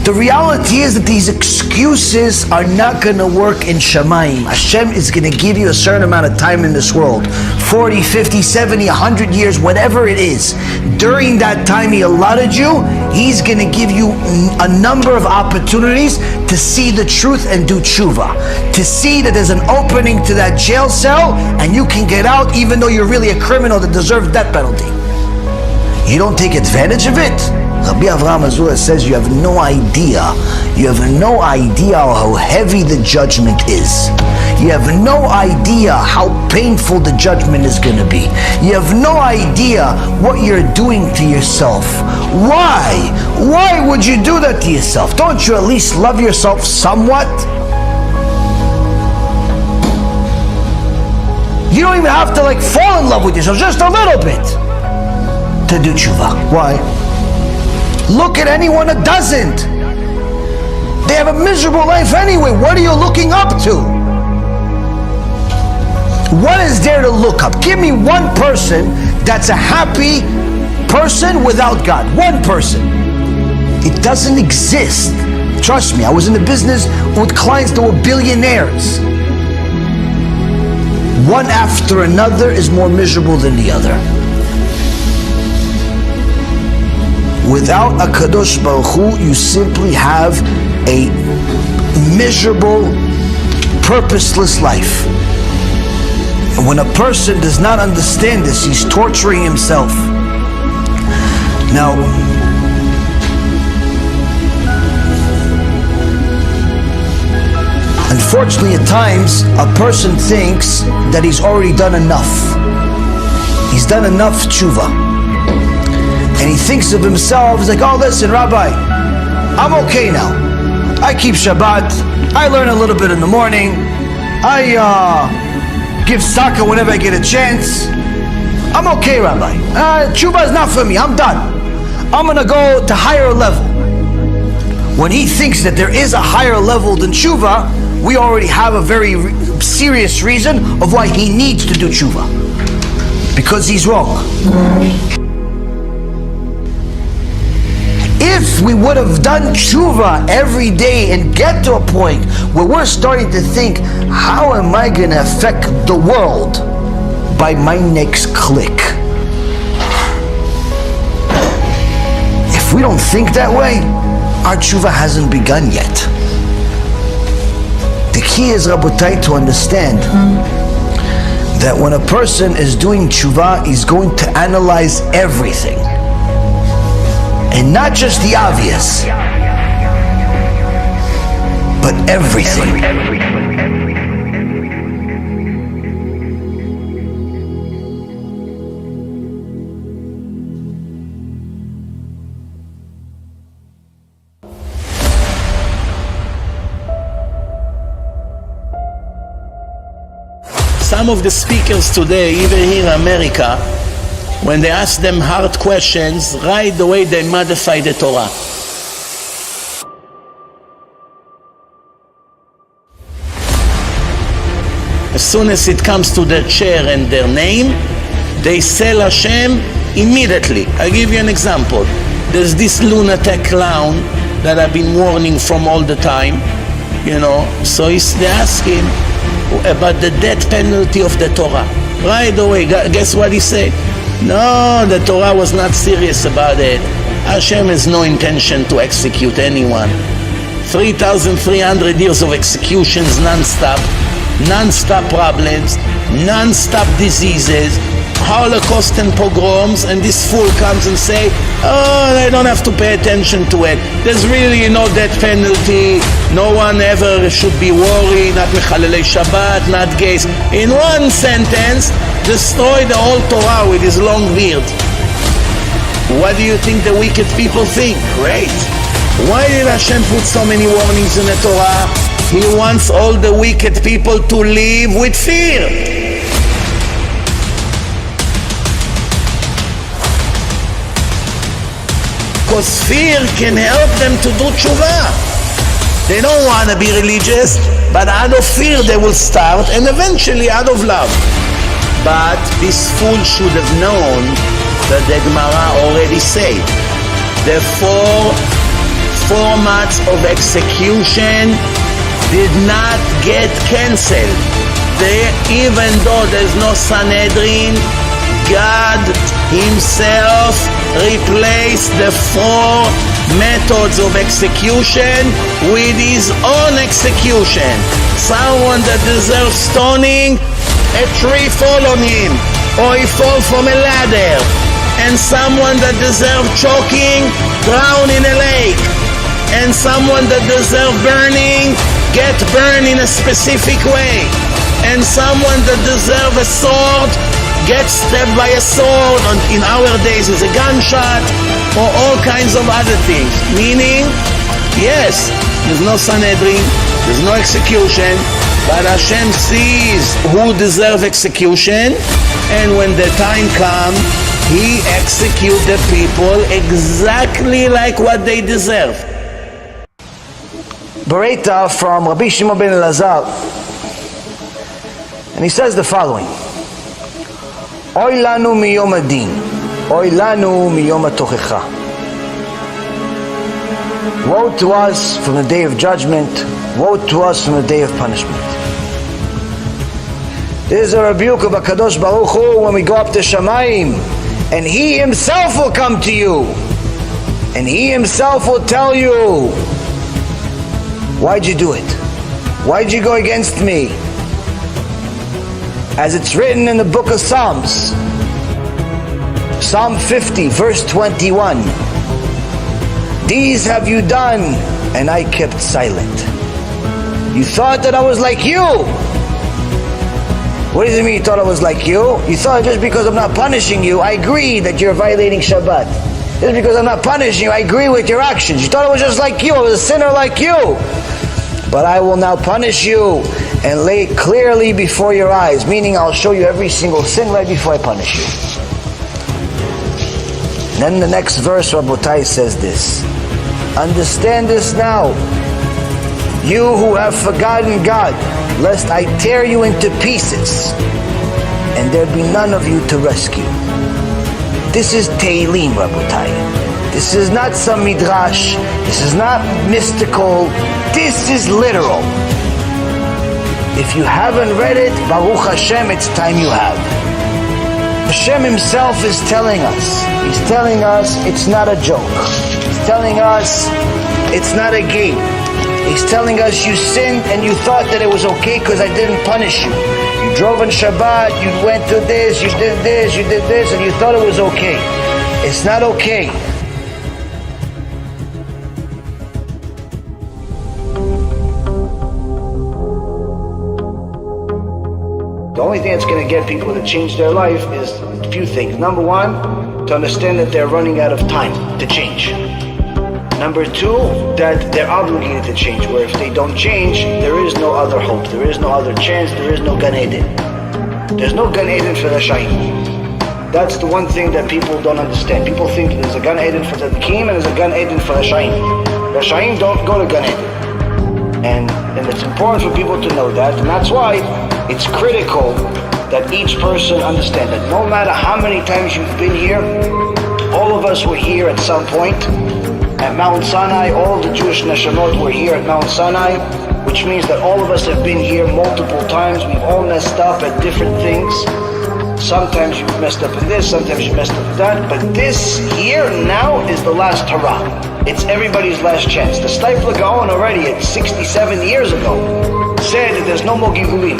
The reality is that these excuses are not going to work in Shamayim. Hashem is going to give you a certain amount of time in this world. 40, 50, 70, 100 years, whatever it is. During that time He allotted you, He's going to give you a number of opportunities to see the truth and do TeShuva. To see that there's an opening to that jail cell and you can get out even though you're really a criminal that deserves death penalty. You don't take advantage of it? Rabbi Avraham Azura says you have no idea. You have no idea how heavy the judgment is. You have no idea how painful the judgment is going to be. You have no idea what you're doing to yourself. Why? Why would you do that to yourself? Don't you at least love yourself somewhat? You don't even have to fall in love with yourself, just a little bit, to do TeShuva. Why? Look at anyone that doesn't. They have a miserable life anyway. What are you looking up to? What is there to look up? Give me one person that's a happy person without God. One person. It doesn't exist. Trust me, I was in the business with clients that were billionaires. One after another is more miserable than the other. Without a Kadosh Baruch Hu, you simply have a miserable, purposeless life. And when a person does not understand this, he's torturing himself. Now, unfortunately, at times, a person thinks that he's already done enough. He's done enough TeShuva. And he thinks of himself, he's like, oh, listen, Rabbi, I'm okay now. I keep Shabbat. I learn a little bit in the morning. I give tzedakah whenever I get a chance. I'm okay, Rabbi. TeShuva is not for me. I'm done. I'm going to go to higher level. When he thinks that there is a higher level than TeShuva, we already have a very serious reason of why he needs to do TeShuva. Because he's wrong. If we would have done TeShuva every day and get to a point where we're starting to think, how am I going to affect the world by my next click? If we don't think that way, our TeShuva hasn't begun yet. The key is, Rabotai, to understand that when a person is doing TeShuva, he's going to analyze everything. And not just the obvious, but everything. Some of the speakers today, even here in America, when they ask them hard questions, right away they modify the Torah. As soon as it comes to their chair and their name, they sell Hashem immediately. I'll give you an example. There's this lunatic clown that I've been warning from all the time, so they ask him about the death penalty of the Torah. Right away, guess what he said? No, the Torah was not serious about it. Hashem has no intention to execute anyone. 3,300 years of executions non-stop problems, non-stop diseases, Holocaust and pogroms, and this fool comes and say, oh, I don't have to pay attention to it. There's really no death penalty. No one ever should be worried, not Mechalelei Shabbat, not gays. In one sentence, destroy the whole Torah with his long beard. What do you think the wicked people think? Great. Why did Hashem put so many warnings in the Torah? He wants all the wicked people to live with fear. Because fear can help them to do TeShuva. They don't want to be religious, but out of fear they will start, and eventually out of love. But this fool should have known that the Gemara already said, the formats of execution did not get cancelled. Even though there's no Sanhedrin, God himself replaced the 4 methods of execution with his own execution. Someone that deserves stoning, a tree fall on him, or he fall from a ladder. And someone that deserves choking, drown in a lake. And someone that deserves burning, get burned in a specific way. And someone that deserves a sword, gets stabbed by a sword, in our days is a gunshot, or all kinds of other things. Meaning, yes, there's no Sanhedrin, there's no execution, but Hashem sees who deserves execution, and when the time comes, He executes the people exactly like what they deserve. Bereta from Rabbi Shimon ben Elazar, and he says the following: Oy lanu miyom adin, oy lanu miyom hatochecha. Woe to us from the day of judgment, woe to us from the day of punishment. This is a rebuke of HaKadosh Baruch Hu when we go up to Shamayim, and He Himself will come to you, and He Himself will tell you, why'd you do it? Why'd you go against me? As it's written in the book of Psalms, Psalm 50, verse 21. These have you done, and I kept silent. You thought that I was like you. What does it mean you thought I was like you? You thought just because I'm not punishing you, I agree that you're violating Shabbat. Just because I'm not punishing you, I agree with your actions. You thought I was just like you, I was a sinner like you. But I will now punish you and lay it clearly before your eyes, meaning I'll show you every single sin right before I punish you. Then the next verse, Rabotai, says this: understand this now, you who have forgotten God, lest I tear you into pieces, and there be none of you to rescue. This is Tehillim, Rabotai. This is not some midrash. This is not mystical. This is literal. If you haven't read it, Baruch Hashem, it's time you have. Hashem Himself is telling us. He's telling us it's not a joke. He's telling us it's not a game. He's telling us you sinned and you thought that it was okay because I didn't punish you. You drove on Shabbat, you went to this, you did this, and you thought it was okay. It's not okay. The only thing that's going to get people to change their life is a few things. Number one, to understand that they're running out of time to change. Number two, that they're obligated to change, where if they don't change, there is no other hope, there is no other chance, there is no Gan Eden. There's no Gan Eden for Rashaim. That's the one thing that people don't understand. People think there's a Gan Eden for Tzaddikim and there's a Gan Eden for Rashaim. Rashaim don't go to Gan Eden. And it's important for people to know that, and that's why it's critical that each person understand that no matter how many times you've been here, all of us were here at some point. At Mount Sinai, all of the Jewish Neshamot were here at Mount Sinai, which means that all of us have been here multiple times. We've all messed up at different things. Sometimes you've messed up in this, sometimes you messed up in that, but this here now is the last hurrah. It's everybody's last chance. The Stifler Gaon already at 67 years ago said that there's no more Givulim.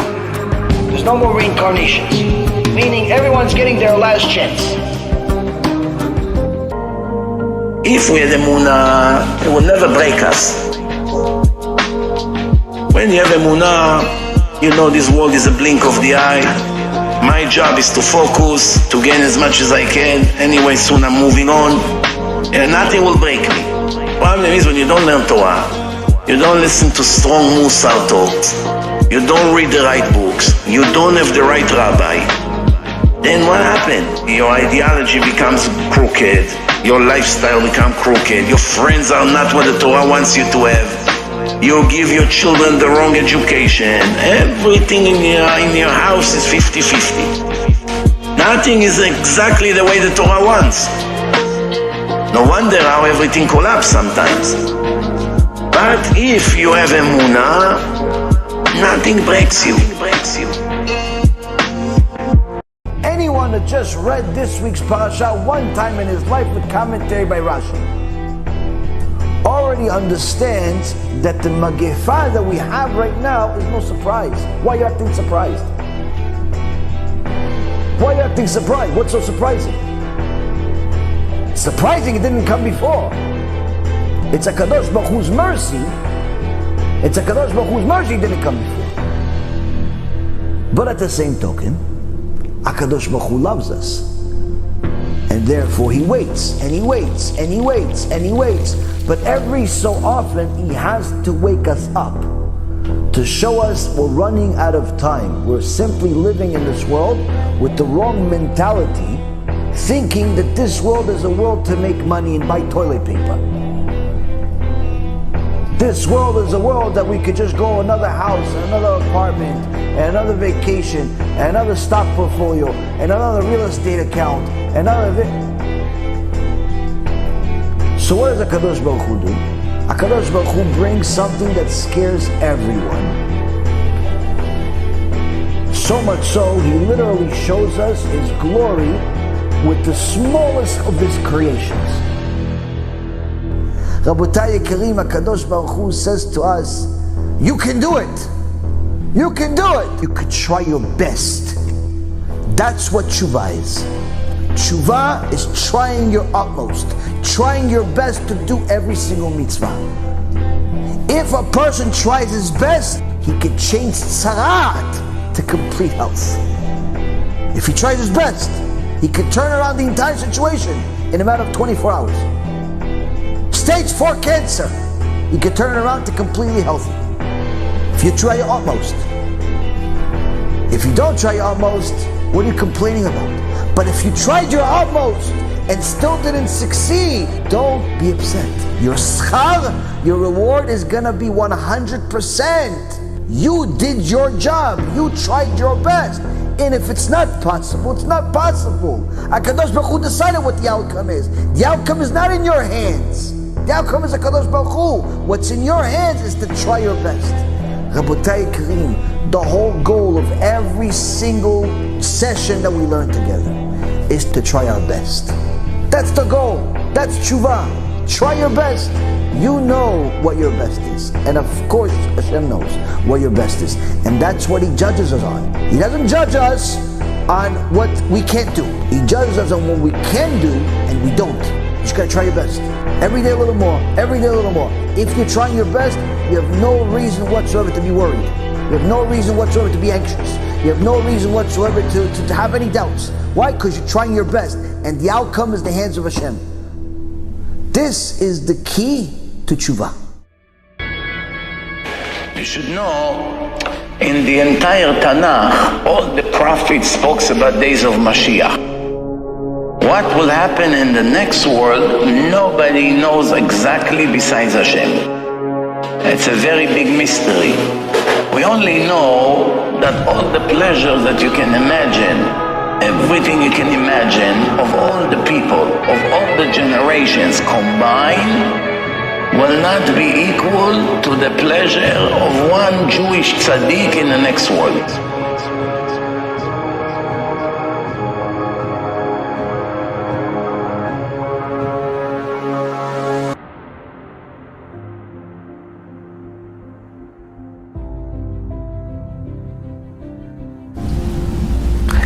There's no more reincarnations. Meaning everyone's getting their last chance. If we had emunah, it would never break us. When you have emunah, you know this world is a blink of the eye. My job is to focus, to gain as much as I can. Anyway, soon I'm moving on. And nothing will break me. Problem is when you don't learn Torah, you don't listen to strong Musar talks, you don't read the right books, you don't have the right rabbi, then what happened? Your ideology becomes crooked, your lifestyle becomes crooked, your friends are not what the Torah wants you to have, you give your children the wrong education, everything in your house is 50-50. Nothing is exactly the way the Torah wants. No wonder how everything collapses sometimes. But if you have emunah, nothing breaks you. Anyone that just read this week's parasha one time in his life with commentary by Rashi already understands that the magefa that we have right now is no surprise. Why you acting surprised? Why you acting surprised? What's so surprising? Surprising it didn't come before. It's a Kadosh Baruch Hu's mercy. It's a Kadosh Baruch Hu's mercy it didn't come before. But at the same token, HaKadosh Baruch Hu loves us. And therefore he waits, and he waits, and he waits, and he waits. But every so often he has to wake us up to show us we're running out of time. We're simply living in this world with the wrong mentality, thinking that this world is a world to make money and buy toilet paper. This world is a world that we could just go another house, another apartment, and another vacation, and another stock portfolio, and another real estate account, another. So what does HaKadosh Baruch Hu do? HaKadosh Baruch Hu brings something that scares everyone. So much so, he literally shows us his glory with the smallest of his creations. Rabotai Yekarim, HaKadosh Baruch Hu says to us, you can do it. You can do it. You could try your best. That's what TeShuva is. TeShuva is trying your utmost, trying your best to do every single mitzvah. If a person tries his best, he could change tzarat to complete health. If he tries his best, he could turn around the entire situation in a matter of 24 hours. Stage 4 cancer, you can turn it around to completely healthy. If you try your utmost. If you don't try your utmost, what are you complaining about? But if you tried your utmost and still didn't succeed, don't be upset. Your schar, your reward is gonna be 100%. You did your job, you tried your best. And if it's not possible, it's not possible. HaKadosh Baruch Hu decided what the outcome is. The outcome is not in your hands. The outcome is HaKadosh Baruch Hu. What's in your hands is to try your best. Rabotai Kareem, the whole goal of every single session that we learn together is to try our best. That's the goal. That's TeShuva. Try your best. You know what your best is. And of course, Hashem knows what your best is. And that's what he judges us on. He doesn't judge us on what we can't do. He judges us on what we can do and we don't. You just gotta try your best. Every day a little more, every day a little more. If you're trying your best, you have no reason whatsoever to be worried. You have no reason whatsoever to be anxious. You have no reason whatsoever to have any doubts. Why? Because you're trying your best. And the outcome is the hands of Hashem. This is the key to TeShuva. You should know, in the entire Tanakh, all the prophets spoke about days of Mashiach. What will happen in the next world, nobody knows exactly besides Hashem. It's a very big mystery. We only know that all the pleasures that you can imagine, everything you can imagine, of all the people, of all the generations combined, will not be equal to the pleasure of one Jewish tzaddik in the next world.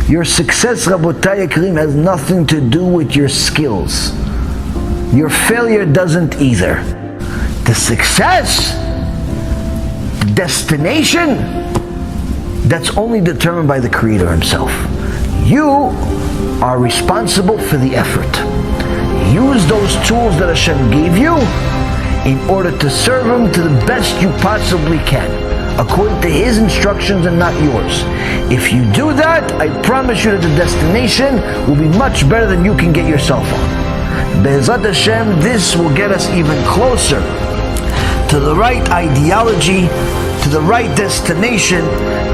Your success, Rabotai Karim, has nothing to do with your skills. Your failure doesn't either. The success, the destination, that's only determined by the Creator Himself. You are responsible for the effort. Use those tools that Hashem gave you in order to serve Him to the best you possibly can, according to His instructions and not yours. If you do that, I promise you that the destination will be much better than you can get yourself on. Be'ezrat Hashem, this will get us even closer to the right ideology, to the right destination,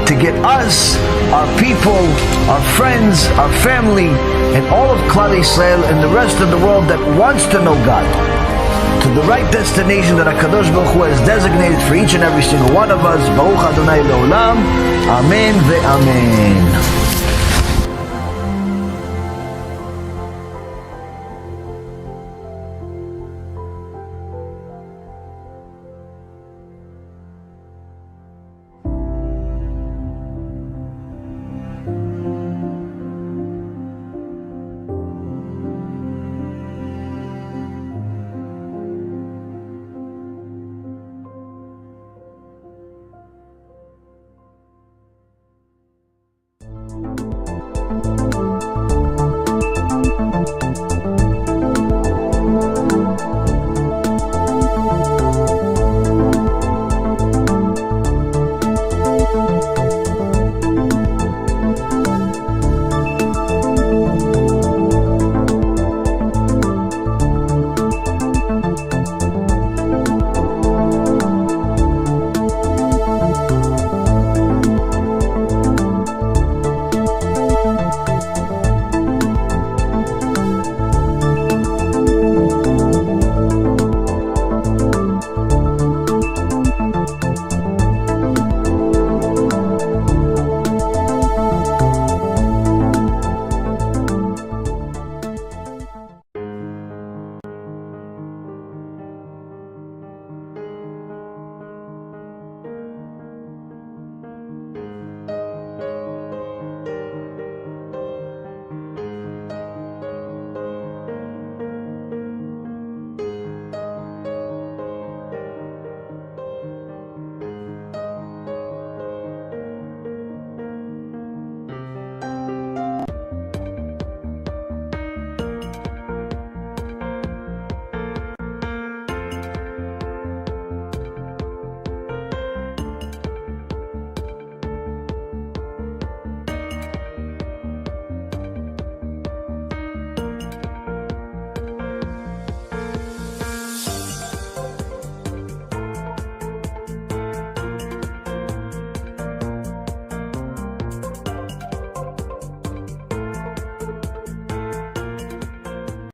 to get us, our people, our friends, our family, and all of Klal Yisrael and the rest of the world that wants to know God, to the right destination that HaKadosh Baruch Hu has designated for each and every single one of us. Baruch Adonai Le'olam. Amen ve'amen.